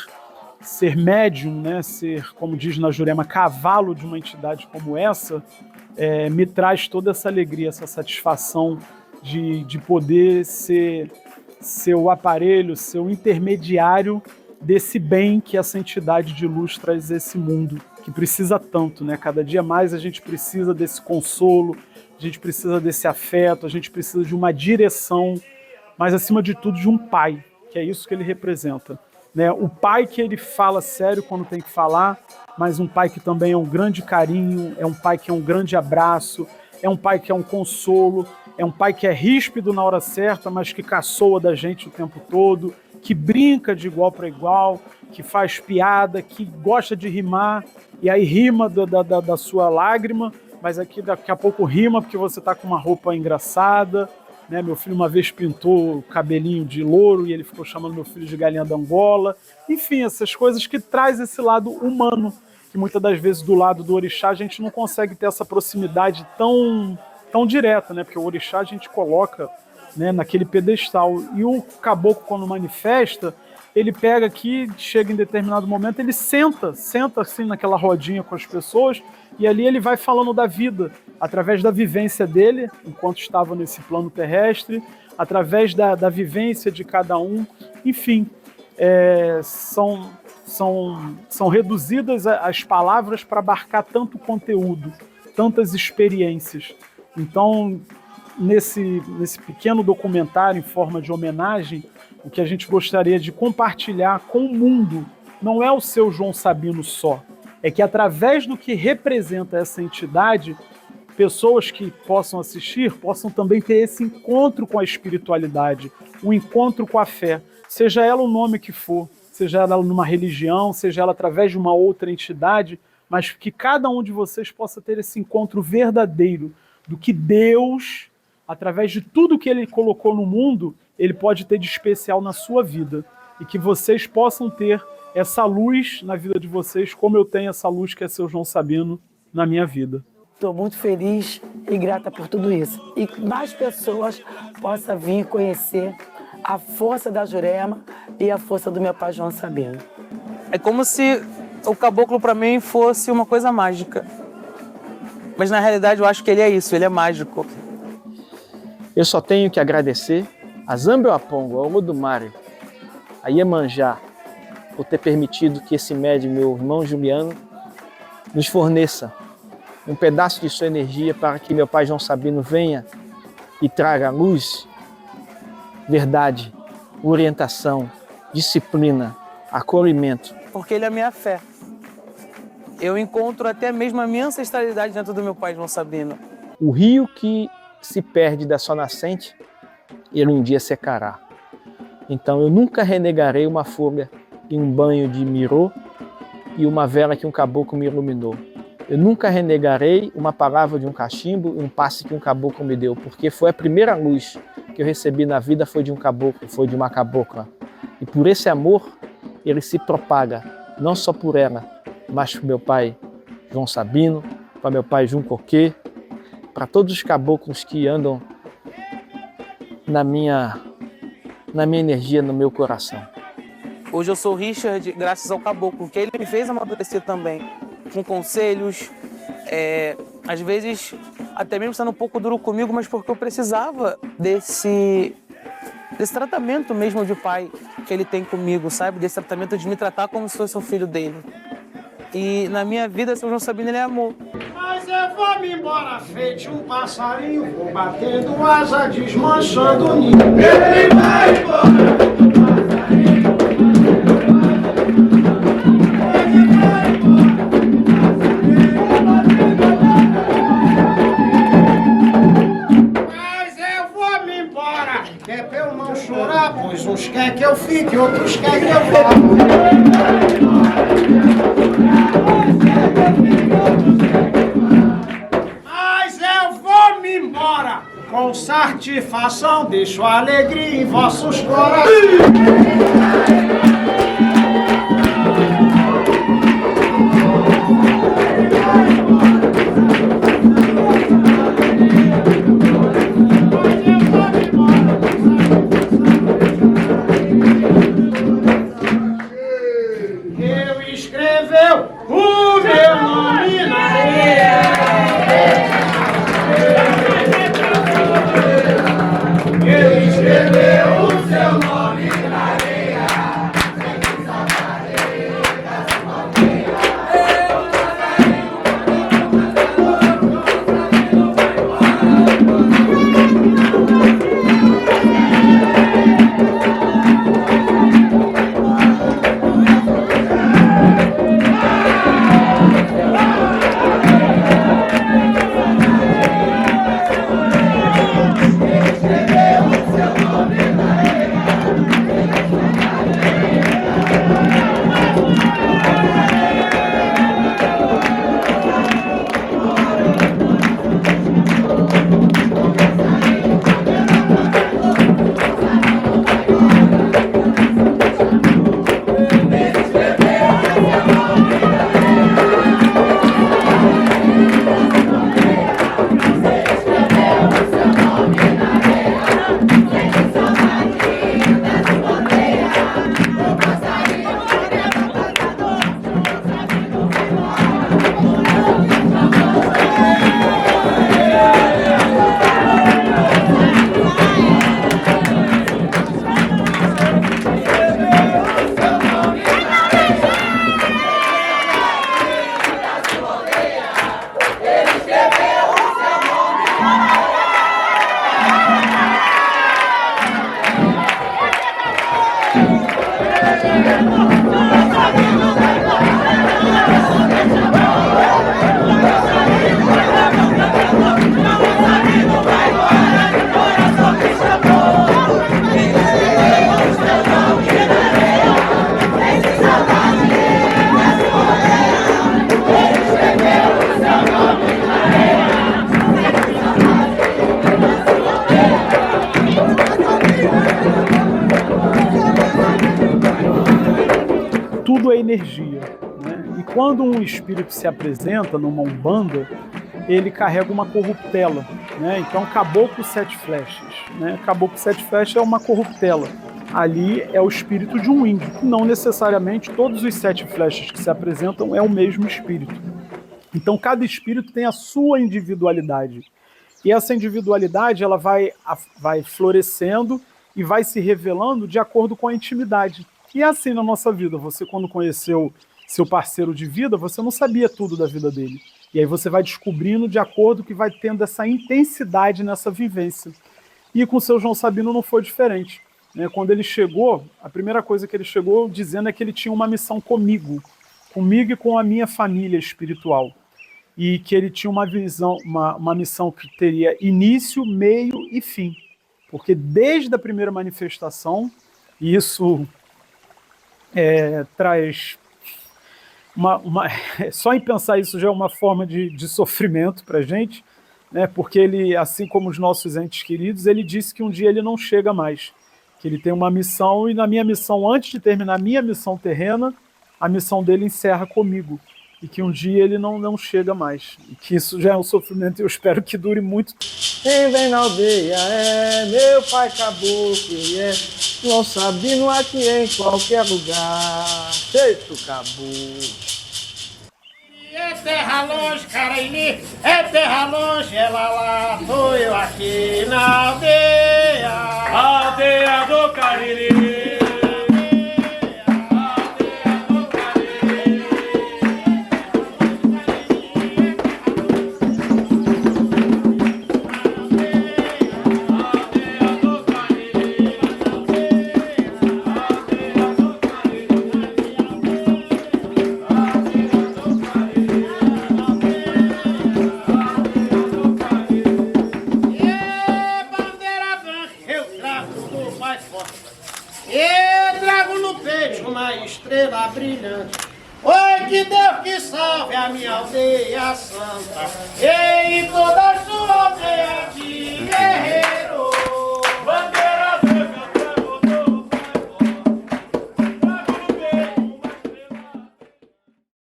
S3: médium, né, ser, como diz na Jurema, cavalo de uma entidade como essa, me traz toda essa alegria, essa satisfação de poder ser o aparelho, ser o intermediário desse bem que essa entidade de luz traz a esse mundo, que precisa tanto, né? Cada dia mais a gente precisa desse consolo, a gente precisa desse afeto, a gente precisa de uma direção, mas acima de tudo de um pai, que é isso que ele representa, né? O pai que ele fala sério quando tem que falar, mas um pai que também é um grande carinho, é um pai que é um grande abraço, é um pai que é um consolo, é um pai que é ríspido na hora certa, mas que caçoa da gente o tempo todo, que brinca de igual para igual, que faz piada, que gosta de rimar, e aí rima da sua lágrima, mas aqui daqui a pouco rima porque você está com uma roupa engraçada, né? Meu filho uma vez pintou o cabelinho de louro e ele ficou chamando meu filho de galinha da Angola. Enfim, essas coisas que traz esse lado humano, que muitas das vezes do lado do orixá a gente não consegue ter essa proximidade tão direta, né? Porque o orixá a gente coloca, né, naquele pedestal. E o caboclo, quando manifesta, ele pega aqui, chega em determinado momento, ele senta assim naquela rodinha com as pessoas, e ali ele vai falando da vida, através da vivência dele, enquanto estava nesse plano terrestre, através da vivência de cada um. Enfim, são reduzidas as palavras para abarcar tanto conteúdo, tantas experiências. Então, nesse pequeno documentário em forma de homenagem, o que a gente gostaria de compartilhar com o mundo não é o seu João Sabino só, é que através do que representa essa entidade, pessoas que possam assistir possam também ter esse encontro com a espiritualidade, um encontro com a fé, seja ela o nome que for, seja ela numa religião, seja ela através de uma outra entidade, mas que cada um de vocês possa ter esse encontro verdadeiro do que Deus, através de tudo que Ele colocou no mundo, Ele pode ter de especial na sua vida. E que vocês possam ter essa luz na vida de vocês, como eu tenho essa luz que é seu João Sabino na minha vida.
S7: Estou muito feliz e grata por tudo isso. E que mais pessoas possam vir conhecer a força da Jurema e a força do meu pai João Sabino.
S8: É como se o caboclo para mim fosse uma coisa mágica. Mas na realidade eu acho que ele é isso, ele é mágico.
S2: Eu só tenho que agradecer a Zambioapongo, ao Olodumare, a Iemanjá, por ter permitido que esse médium, meu irmão Juliano, nos forneça um pedaço de sua energia para que meu pai João Sabino venha e traga luz, verdade, orientação, disciplina, acolhimento.
S8: Porque ele é a minha fé. Eu encontro até mesmo a minha ancestralidade dentro do meu pai João Sabino.
S2: O rio que se perde da sua nascente, ele um dia secará. Então eu nunca renegarei uma folha e um banho de mirô e uma vela que um caboclo me iluminou. Eu nunca renegarei uma palavra de um cachimbo e um passe que um caboclo me deu, porque foi a primeira luz que eu recebi na vida, foi de um caboclo, foi de uma cabocla. E por esse amor, ele se propaga, não só por ela, mas para meu pai João Sabino, para meu pai Jun Coquê, para todos os caboclos que andam na minha energia, no meu coração.
S8: Hoje eu sou Richard graças ao caboclo, que ele me fez amadurecer também, com conselhos, às vezes até mesmo sendo um pouco duro comigo, mas porque eu precisava desse tratamento mesmo de pai que ele tem comigo, sabe? Desse tratamento de me tratar como se fosse um filho dele. E na minha vida, seu João Sabino, ele é amor.
S1: Mas eu vou me embora feito um passarinho, vou batendo asa, desmanchando o ninho. Ele vai embora. Mas eu vou me embora, que é pra eu não chorar, pois uns quer que eu fique, outros quer que eu vá. Mas eu vou me embora, com satisfação, deixo a alegria em vossos corações.
S3: energia, né? E quando um espírito se apresenta numa umbanda, ele carrega uma corruptela, né? Então, caboclo sete flechas, né? Caboclo sete flechas é uma corruptela. Ali é o espírito de um índio. Não necessariamente todos os sete flechas que se apresentam é o mesmo espírito. Então, cada espírito tem a sua individualidade. E essa individualidade ela vai florescendo e vai se revelando de acordo com a intimidade. E é assim na nossa vida. Você, quando conheceu seu parceiro de vida, você não sabia tudo da vida dele. E aí você vai descobrindo de acordo que vai tendo essa intensidade nessa vivência. E com o seu João Sabino não foi diferente. Quando ele chegou, a primeira coisa que ele chegou dizendo é que ele tinha uma missão comigo e com a minha família espiritual. E que ele tinha uma missão que teria início, meio e fim. Porque desde a primeira manifestação, e isso traz... só em pensar isso já é uma forma de sofrimento para a gente, né? Porque ele, assim como os nossos entes queridos, ele disse que um dia ele não chega mais. Que ele tem uma missão, e na minha missão, antes de terminar a minha missão terrena, a missão dele encerra comigo. E que um dia ele não chega mais. E que isso já é um sofrimento e eu espero que dure muito.
S2: Quem vem na aldeia é meu pai caboclo, ele é João Sabino aqui em qualquer lugar. Feito caboclo.
S1: É terra longe, Caraíni, é terra longe, ela lá, tô eu aqui na aldeia.
S9: Aldeia do Cariri.
S1: Eu trago no peito uma estrela brilhante. Oi, que Deus que salve a minha aldeia santa. Ei, toda